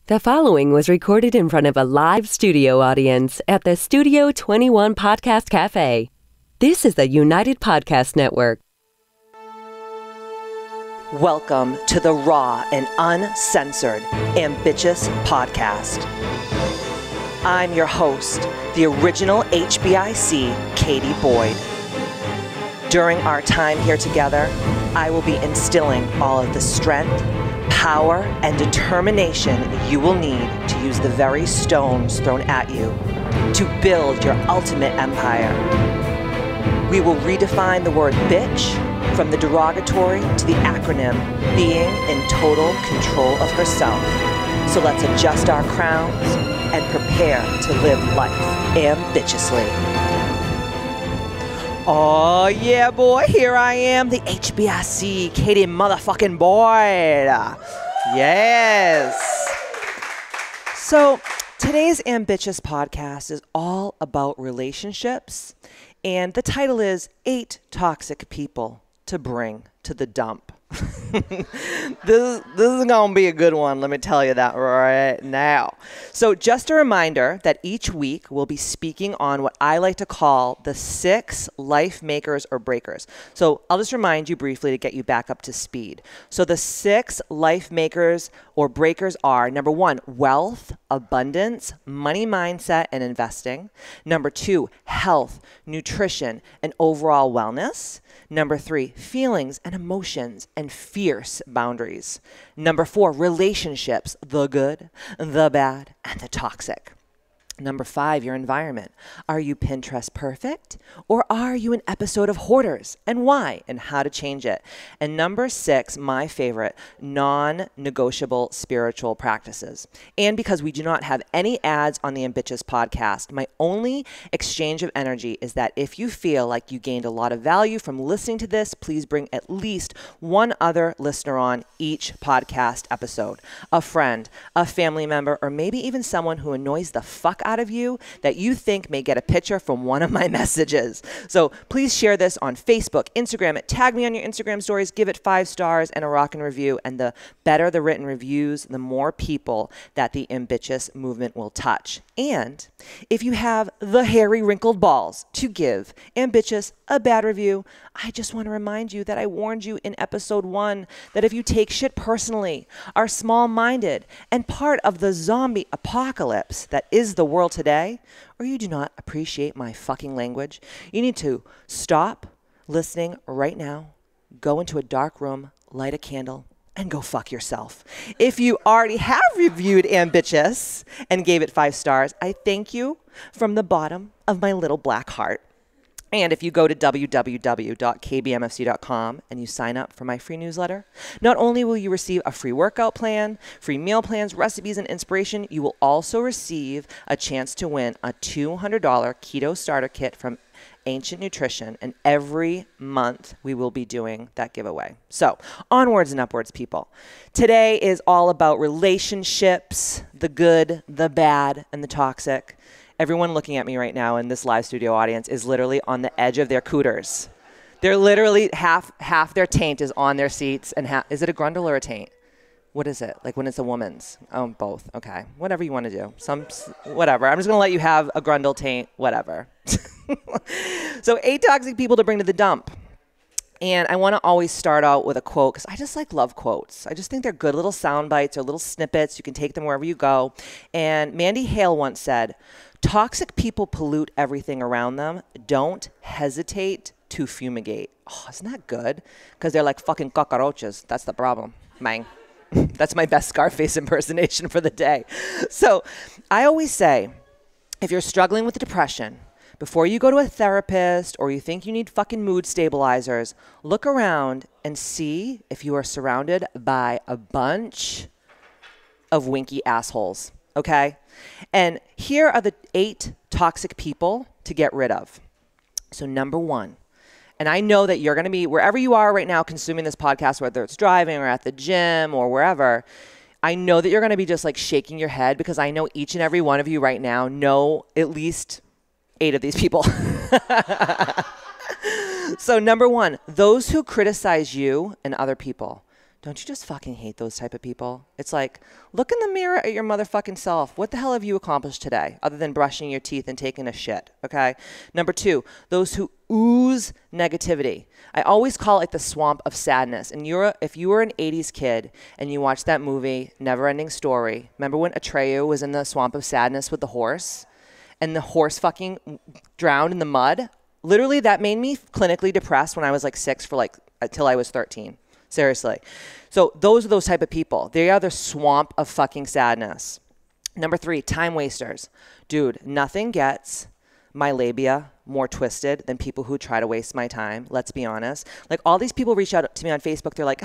The following was recorded in front of a live studio audience at the Studio 21 Podcast Cafe. This is the United Podcast Network. Welcome to the raw and uncensored Ambitchious podcast. I'm your host, the original HBIC, Katie Boyd. During our time here together, I will be instilling all of the strength, power, and determination you will need to use the very stones thrown at you to build your ultimate empire. We will redefine the word bitch from the derogatory to the acronym being in total control of herself. So let's adjust our crowns and prepare to live life ambitiously. Oh yeah, boy, here I am, the HBIC, Katie motherfucking Boyd. Yes. So today's Ambitchious podcast is all about relationships, and the title is 8 Toxic People to Bring to the Dump. This is going to be a good one, let me tell you that right now. So just a reminder that each week we'll be speaking on what I like to call the 6 life makers or breakers. So I'll just remind you briefly to get you back up to speed. So the 6 life makers or breakers are: number 1, wealth, abundance, money mindset, and investing. Number 2, health, nutrition, and overall wellness. Number 3, feelings and emotions and fierce boundaries. Number 4, relationships, the good, the bad, and the toxic. Number 5, your environment. Are you Pinterest perfect, or are you an episode of Hoarders, and why, and how to change it? And number 6, my favorite, non-negotiable spiritual practices. And because we do not have any ads on the Ambitchious podcast, my only exchange of energy is that if you feel like you gained a lot of value from listening to this, please bring at least one other listener on each podcast episode. A friend, a family member, or maybe even someone who annoys the fuck out of you that you think may get a picture from one of my messages. So please share this on Facebook, Instagram, tag me on your Instagram stories, give it 5 stars and a rockin' review. And the better the written reviews, the more people that the Ambitchious movement will touch. And if you have the hairy wrinkled balls to give Ambitchious a bad review, I just want to remind you that I warned you in episode 1 that if you take shit personally, are small-minded, and part of the zombie apocalypse that is the world today, or you do not appreciate my fucking language, you need to stop listening right now, go into a dark room, light a candle, and go fuck yourself. If you already have reviewed Ambitchious and gave it 5 stars, I thank you from the bottom of my little black heart. And if you go to www.kbmfc.com and you sign up for my free newsletter, not only will you receive a free workout plan, free meal plans, recipes, and inspiration, you will also receive a chance to win a $200 keto starter kit from Ancient Nutrition, and every month we will be doing that giveaway. So onwards and upwards, people. Today is all about relationships, the good, the bad, and the toxic. Everyone looking at me right now in this live studio audience is literally on the edge of their cooters. They're literally half their taint is on their seats, and is it a grundle or a taint? What is it? Like when it's a woman's? Oh, both. Okay. Whatever you want to do. Whatever. I'm just going to let you have a grundle, taint, whatever. So 8 toxic people to bring to the dump. And I want to always start out with a quote because I just love quotes. I just think they're good little sound bites or little snippets. You can take them wherever you go. And Mandy Hale once said, "Toxic people pollute everything around them. Don't hesitate to fumigate." Oh, isn't that good? Because they're like fucking cockroaches. That's the problem. Mang. That's my best Scarface impersonation for the day. So I always say, if you're struggling with depression, before you go to a therapist or you think you need fucking mood stabilizers, look around and see if you are surrounded by a bunch of winky assholes, okay? And here are the 8 toxic people to get rid of. So number 1, and I know that you're going to be, wherever you are right now consuming this podcast, whether it's driving or at the gym or wherever, I know that you're going to be just like shaking your head because I know each and every one of you right now know at least 8 of these people. So number 1, those who criticize you and other people. Don't you just fucking hate those type of people? It's like, look in the mirror at your motherfucking self. What the hell have you accomplished today other than brushing your teeth and taking a shit, okay? Number 2, those who ooze negativity. I always call it the swamp of sadness. And if you were an 80s kid and you watched that movie, Never-Ending Story, remember when Atreyu was in the swamp of sadness with the horse? And the horse fucking drowned in the mud? Literally, that made me clinically depressed when I was like 6 for like until I was 13. Seriously. So those are those type of people. They are the swamp of fucking sadness. Number 3, time wasters. Dude, nothing gets my labia more twisted than people who try to waste my time. Let's be honest. Like all these people reach out to me on Facebook. They're like,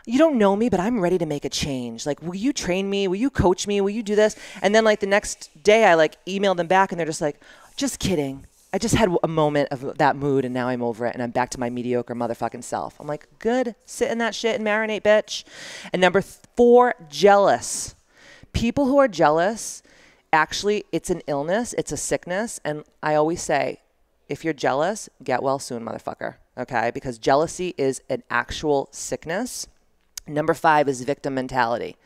you don't know me, but I'm ready to make a change. Like, will you train me? Will you coach me? Will you do this? And then like the next day I like email them back and they're just like, just kidding. I just had a moment of that mood and now I'm over it and I'm back to my mediocre motherfucking self. I'm like, good, sit in that shit and marinate, bitch. And number 4, jealous. People who are jealous, actually, it's an illness, it's a sickness. And I always say, if you're jealous, get well soon, motherfucker. Okay? Because jealousy is an actual sickness. Number 5 is victim mentality.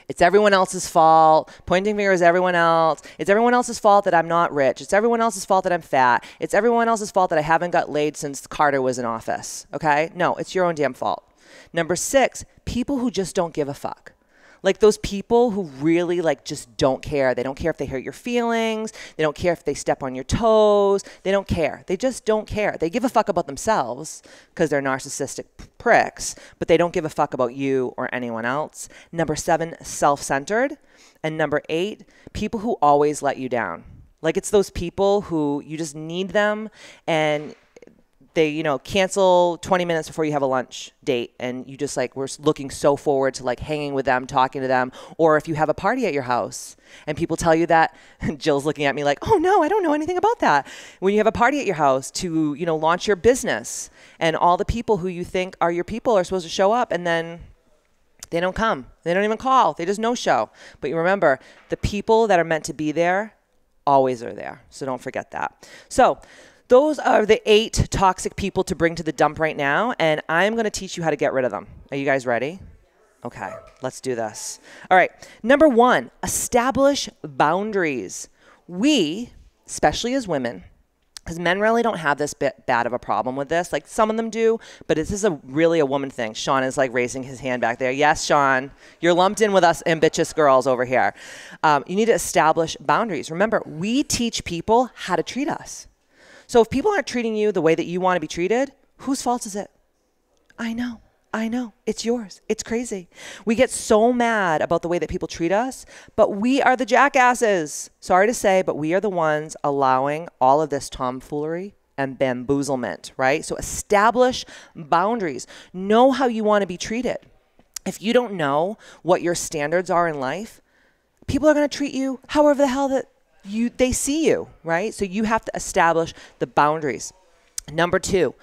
It's everyone else's fault. Pointing fingers at everyone else. It's everyone else's fault that I'm not rich. It's everyone else's fault that I'm fat. It's everyone else's fault that I haven't got laid since Carter was in office. Okay? No, it's your own damn fault. Number 6, people who just don't give a fuck. Like those people who really like just don't care. They don't care if they hurt your feelings. They don't care if they step on your toes. They don't care. They just don't care. They give a fuck about themselves because they're narcissistic pricks, but they don't give a fuck about you or anyone else. Number 7, self-centered. And number 8, people who always let you down. Like it's those people who you just need them and they, cancel 20 minutes before you have a lunch date and you just like, we're looking so forward to like hanging with them, talking to them. Or if you have a party at your house and people tell you that, Jill's looking at me like, oh no, I don't know anything about that. When you have a party at your house to, launch your business and all the people who you think are your people are supposed to show up and then they don't come. They don't even call. They just no show. But you remember, the people that are meant to be there always are there. So don't forget that. So those are the 8 toxic people to bring to the dump right now, and I'm going to teach you how to get rid of them. Are you guys ready? Okay, let's do this. All right, number 1, establish boundaries. We, especially as women, because men really don't have this bad of a problem with this. Like some of them do, but this is really a woman thing. Sean is like raising his hand back there. Yes, Sean, you're lumped in with us ambitious girls over here. You need to establish boundaries. Remember, we teach people how to treat us. So if people aren't treating you the way that you want to be treated, whose fault is it? I know. It's yours. It's crazy. We get so mad about the way that people treat us, but we are the jackasses. Sorry to say, but we are the ones allowing all of this tomfoolery and bamboozlement, right? So establish boundaries. Know how you want to be treated. If you don't know what your standards are in life, people are going to treat you however the hell that they see you, right? So you have to establish the boundaries. Number 2,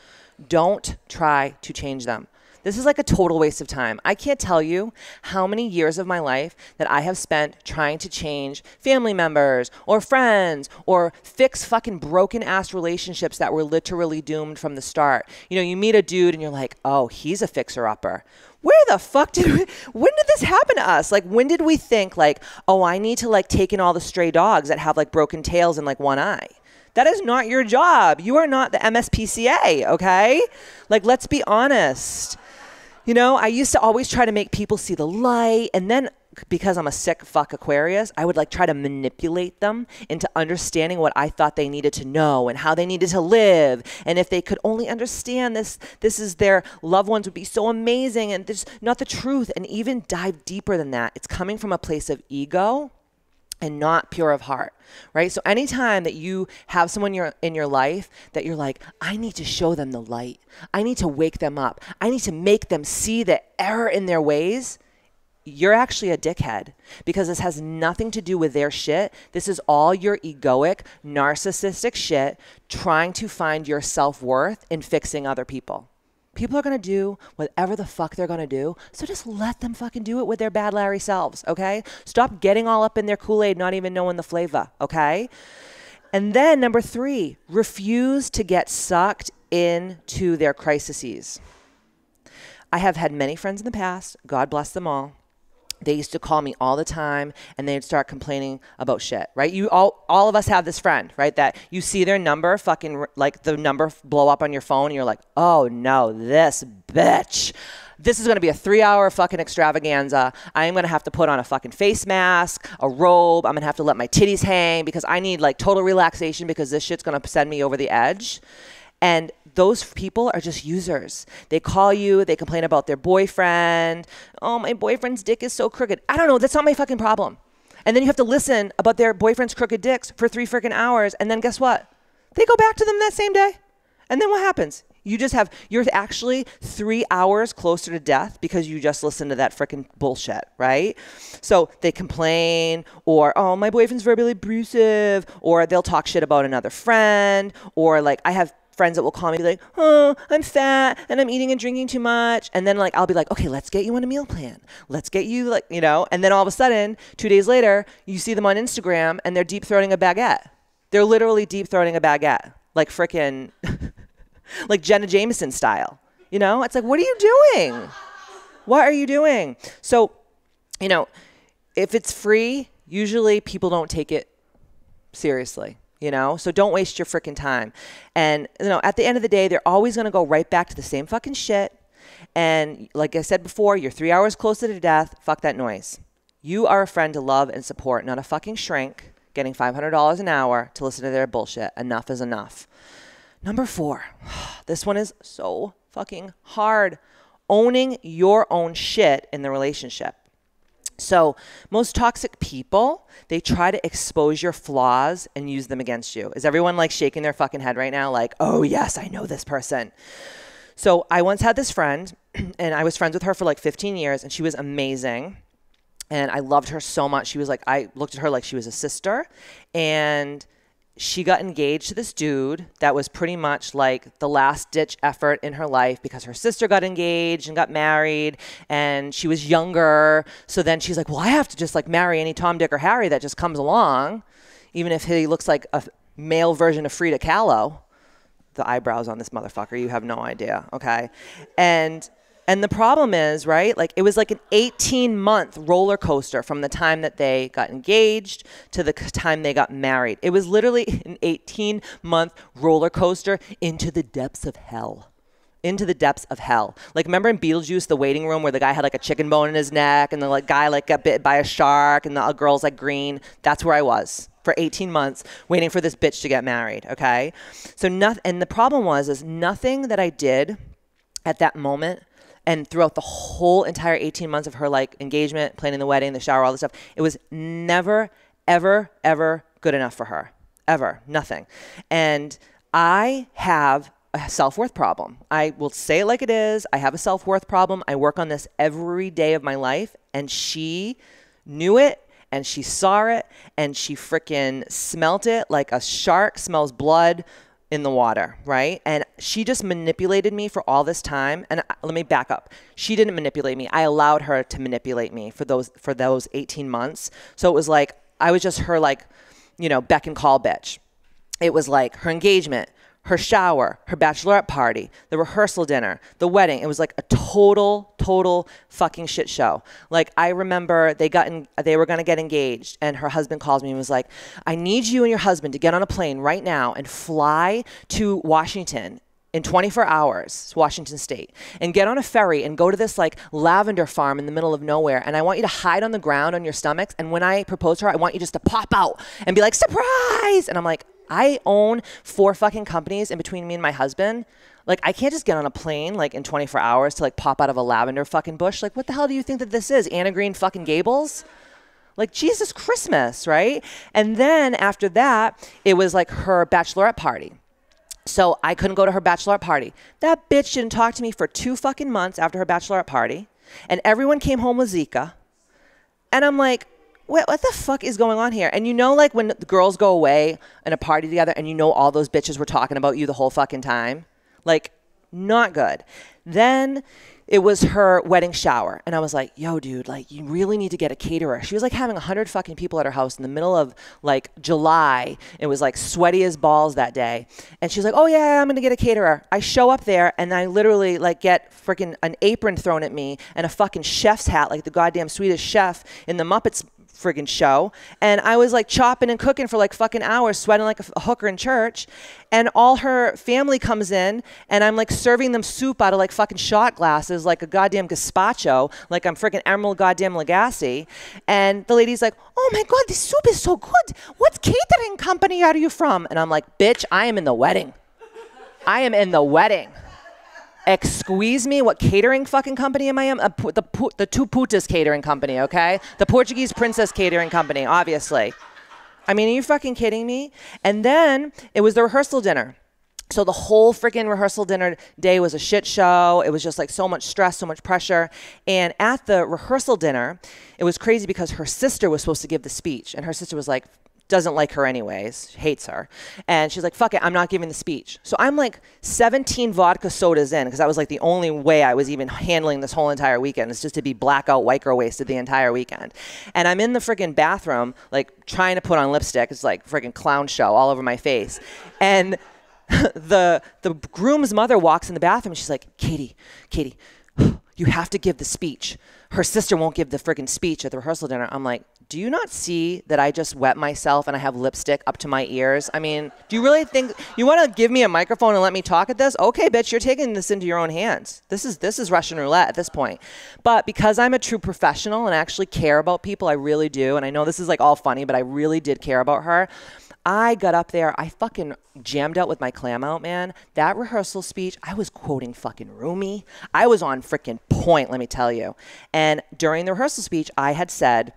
don't try to change them. This is like a total waste of time. I can't tell you how many years of my life that I have spent trying to change family members or friends or fix fucking broken ass relationships that were literally doomed from the start. You meet a dude and you're like, oh, he's a fixer-upper. Where the fuck when did this happen to us? Like, when did we think like, oh, I need to like take in all the stray dogs that have like broken tails and like one eye? That is not your job. You are not the MSPCA, okay? Like, let's be honest. I used to always try to make people see the light. And then because I'm a sick fuck Aquarius, I would like try to manipulate them into understanding what I thought they needed to know and how they needed to live. And if they could only understand this is their loved ones would be so amazing. And this not the truth. And even dive deeper than that. It's coming from a place of ego and not pure of heart, right? So anytime that you have someone in your life that you're like, I need to show them the light. I need to wake them up. I need to make them see the error in their ways. You're actually a dickhead because this has nothing to do with their shit. This is all your egoic, narcissistic shit trying to find your self-worth in fixing other people. People are going to do whatever the fuck they're going to do. So just let them fucking do it with their bad Larry selves, okay? Stop getting all up in their Kool-Aid, not even knowing the flavor, okay? And then number 3, refuse to get sucked into their crises. I have had many friends in the past, God bless them all. They used to call me all the time and they'd start complaining about shit, right? You all of us have this friend, right? That you see their number fucking like the number blow up on your phone and you're like, oh no, this bitch. This is going to be a 3-hour fucking extravaganza. I am going to have to put on a fucking face mask, a robe. I'm going to have to let my titties hang because I need like total relaxation because this shit's going to send me over the edge. And those people are just users. They call you, they complain about their boyfriend. Oh, my boyfriend's dick is so crooked. I don't know, that's not my fucking problem. And then you have to listen about their boyfriend's crooked dicks for 3 freaking hours. And then guess what? They go back to them that same day. And then what happens? You're actually 3 hours closer to death because you just listened to that freaking bullshit, right? So they complain or, oh, my boyfriend's verbally abusive, or they'll talk shit about another friend, or like I have friends that will call me and be like, oh, I'm fat and I'm eating and drinking too much. And then like, I'll be like, okay, let's get you on a meal plan. Let's get you like, you know, and then all of a sudden 2 days later, you see them on Instagram and they're deep throating a baguette. They're literally deep throating a baguette. Like frickin' like Jenna Jameson style, you know, it's like, what are you doing? What are you doing? So, you know, if it's free, usually people don't take it seriously. You know, so don't waste your freaking time. And, you know, at the end of the day, they're always going to go right back to the same fucking shit. And like I said before, you're 3 hours closer to death. Fuck that noise. You are a friend to love and support, not a fucking shrink getting $500 an hour to listen to their bullshit. Enough is enough. Number 4, this one is so fucking hard. Owning your own shit in the relationship. So most toxic people, they try to expose your flaws and use them against you. Is everyone like shaking their fucking head right now? Like, oh yes, I know this person. So I once had this friend and I was friends with her for like 15 years and she was amazing. And I loved her so much. She was like, I looked at her like she was a sister, and she got engaged to this dude that was pretty much like the last ditch effort in her life because her sister got engaged and got married and she was younger. So then she's like, well, I have to just like marry any Tom, Dick, or Harry that just comes along, even if he looks like a male version of Frida Kahlo. The eyebrows on this motherfucker, you have no idea, okay? And the problem is, right, like it was like an 18-month roller coaster from the time that they got engaged to the time they got married. It was literally an 18-month roller coaster into the depths of hell. Into the depths of hell. Like remember in Beetlejuice, the waiting room where the guy had like a chicken bone in his neck and the like guy like got bit by a shark and the girl's like green? That's where I was for 18 months waiting for this bitch to get married, okay? So and the problem was nothing that I did at that moment and throughout the whole entire 18 months of her like engagement, planning the wedding, the shower, all this stuff, it was never, ever, ever good enough for her. Ever. Nothing. And I have a self-worth problem. I will say it like it is. I have a self-worth problem. I work on this every day of my life. And she knew it and she saw it and she freaking smelt it like a shark smells blood in the water, right? And she just manipulated me for all this time. And let me back up. She didn't manipulate me. I allowed her to manipulate me for those 18 months. So it was like, I was just her like, you know, beck and call bitch. It was like her engagement, her shower, her bachelorette party, the rehearsal dinner, the wedding. It was like a total fucking shit show. Like I remember they were going to get engaged and her husband calls me and was like, I need you and your husband to get on a plane right now and fly to Washington in 24 hours, Washington State, and get on a ferry and go to this like lavender farm in the middle of nowhere. And I want you to hide on the ground on your stomachs. And when I propose to her, I want you just to pop out and be like, surprise. And I'm like, I own 4 fucking companies in between me and my husband. Like, I can't just get on a plane, like, in 24 hours to, like, pop out of a lavender fucking bush. Like, what the hell do you think that this is? Anna Green fucking Gables? Like, Jesus Christmas, right? And then after that, it was, like, her bachelorette party. So I couldn't go to her bachelorette party. That bitch didn't talk to me for 2 fucking months after her bachelorette party. And everyone came home with Zika. And I'm like, what the fuck is going on here? And you know, like when the girls go away in a party together and you know all those bitches were talking about you the whole fucking time? Like, not good. Then it was her wedding shower. And I was like, yo, dude, like, you really need to get a caterer. She was like having 100 fucking people at her house in the middle of like July. It was like sweaty as balls that day. And she's like, oh yeah, I'm going to get a caterer. I show up there and I literally like get freaking an apron thrown at me and a fucking chef's hat, like the goddamn Swedish chef in the Muppets friggin' show. And I was like chopping and cooking for like fucking hours, sweating like a hooker in church. And all her family comes in and I'm like serving them soup out of like fucking shot glasses, like a goddamn gazpacho, like I'm freaking Emerald goddamn Lagasse. And the lady's like, oh my God, this soup is so good. What catering company are you from? And I'm like, bitch, I am in the wedding. I am in the wedding. Excuse me, what catering fucking company am I in? The Two Putas catering company, okay? The Portuguese princess catering company, obviously. I mean, are you fucking kidding me? And then it was the rehearsal dinner. So the whole freaking rehearsal dinner day was a shit show. It was just like so much stress, so much pressure. And at the rehearsal dinner, it was crazy because her sister was supposed to give the speech. And her sister was like, doesn't like her anyways, hates her. And she's like, fuck it, I'm not giving the speech. So I'm like 17 vodka sodas in, because that was like the only way I was even handling this whole entire weekend, is just to be blackout white girl wasted the entire weekend. And I'm in the freaking bathroom, like trying to put on lipstick. It's like freaking clown show all over my face. And the groom's mother walks in the bathroom and she's like, Katie, you have to give the speech. Her sister won't give the friggin' speech at the rehearsal dinner. I'm like, do you not see that I just wet myself and I have lipstick up to my ears? I mean, do you really think you want to give me a microphone and let me talk at this? Okay, bitch, you're taking this into your own hands. This is Russian roulette at this point. But because I'm a true professional and I actually care about people, I really do. And I know this is like all funny, but I really did care about her. I got up there, I fucking jammed out with my clam out, man. That rehearsal speech, I was quoting fucking Rumi. I was on freaking point, let me tell you. And during the rehearsal speech, I had said,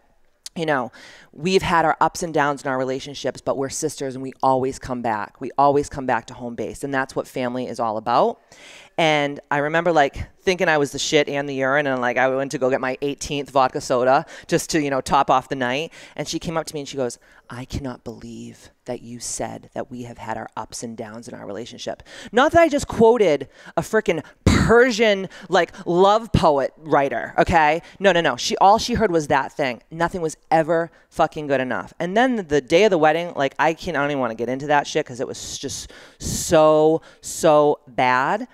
you know, we've had our ups and downs in our relationships, but we're sisters and we always come back. We always come back to home base. And that's what family is all about. And I remember like thinking I was the shit and the urine, and like I went to go get my 18th vodka soda just to, you know, top off the night. And she came up to me and she goes, I cannot believe that you said that we have had our ups and downs in our relationship. Not that I just quoted a freaking Persian like love poet writer, okay? No. All she heard was that thing. Nothing was ever fucking good enough. And then the day of the wedding, like I don't even want to get into that shit because it was just so bad.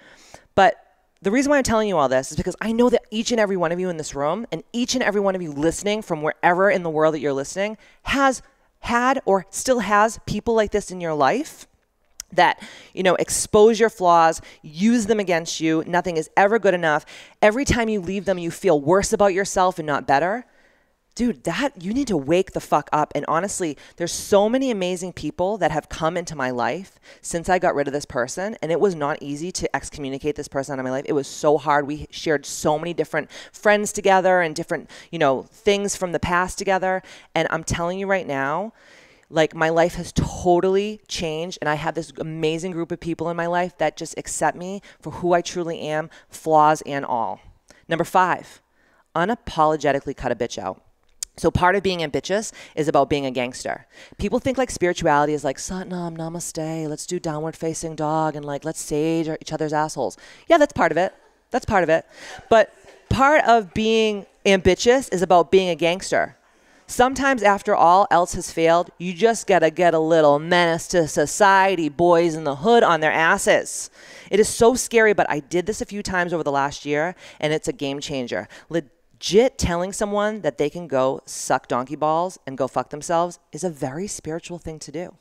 But the reason why I'm telling you all this is because I know that each and every one of you in this room and each and every one of you listening from wherever in the world that you're listening has had or still has people like this in your life that, you know, expose your flaws, use them against you. Nothing is ever good enough. Every time you leave them, you feel worse about yourself and not better. Dude, you need to wake the fuck up. And honestly, there's so many amazing people that have come into my life since I got rid of this person. And it was not easy to excommunicate this person out of my life. It was so hard. We shared so many different friends together and different, you know, things from the past together. And I'm telling you right now, like my life has totally changed. And I have this amazing group of people in my life that just accept me for who I truly am, flaws and all. Number 5, unapologetically cut a bitch out. So part of being ambitious is about being a gangster. People think like spirituality is like Satnam, Namaste, let's do downward facing dog and like let's sage each other's assholes. Yeah, that's part of it. That's part of it. But part of being ambitious is about being a gangster. Sometimes after all else has failed, you just gotta get a little menace to society, boys in the hood on their asses. It is so scary, but I did this a few times over the last year and it's a game changer. Legit telling someone that they can go suck donkey balls and go fuck themselves is a very spiritual thing to do.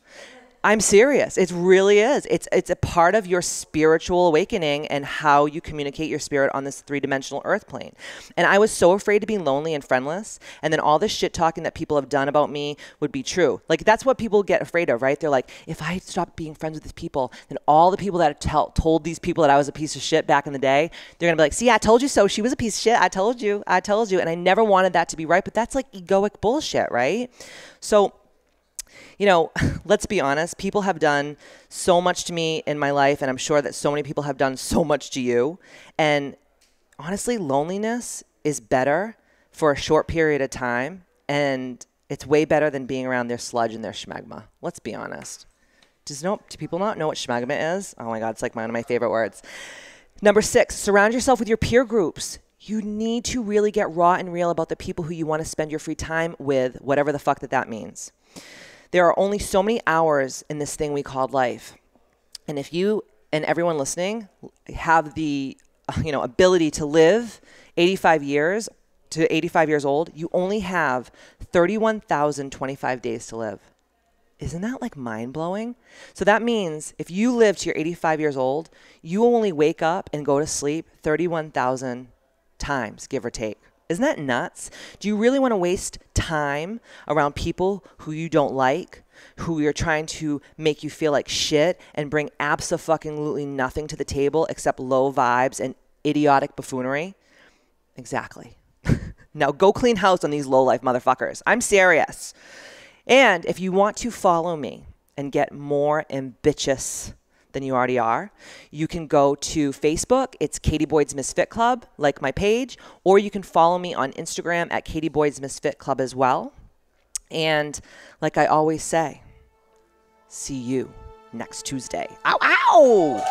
I'm serious. It really is. It's a part of your spiritual awakening and how you communicate your spirit on this 3-dimensional earth plane. And I was so afraid to be lonely and friendless. And then all this shit talking that people have done about me would be true. Like that's what people get afraid of, right? They're like, if I stop being friends with these people, then all the people that told these people that I was a piece of shit back in the day, they're going to be like, see, I told you so. She was a piece of shit. I told you. And I never wanted that to be right. But that's like egoic bullshit, right? So, you know, let's be honest, people have done so much to me in my life, and I'm sure that so many people have done so much to you. And honestly, loneliness is better for a short period of time, and it's way better than being around their sludge and their schmegma. Let's be honest. Do people not know what schmegma is? Oh my God, it's like one of my favorite words. Number 6, surround yourself with your peer groups. You need to really get raw and real about the people who you want to spend your free time with, whatever the fuck that means. There are only so many hours in this thing we call life. And if you and everyone listening have the ability to live 85 years to 85 years old, you only have 31,025 days to live. Isn't that like mind-blowing? So that means if you live to your 85 years old, you only wake up and go to sleep 31,000 times, give or take. Isn't that nuts? Do you really want to waste time around people who you don't like, who are trying to make you feel like shit and bring abso-fucking-lutely nothing to the table except low vibes and idiotic buffoonery? Exactly. Now go clean house on these low-life motherfuckers. I'm serious. And if you want to follow me and get more ambitious than you already are, you can go to Facebook. It's Katie Boyd's Misfit Club, like my page, or you can follow me on Instagram at Katie Boyd's Misfit Club as well. And like I always say, see you next Tuesday. Ow, ow!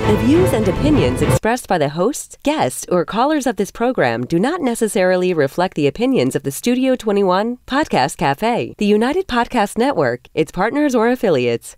The views and opinions expressed by the hosts, guests, or callers of this program do not necessarily reflect the opinions of the Studio 21 Podcast Cafe, the United Podcast Network, its partners, or affiliates.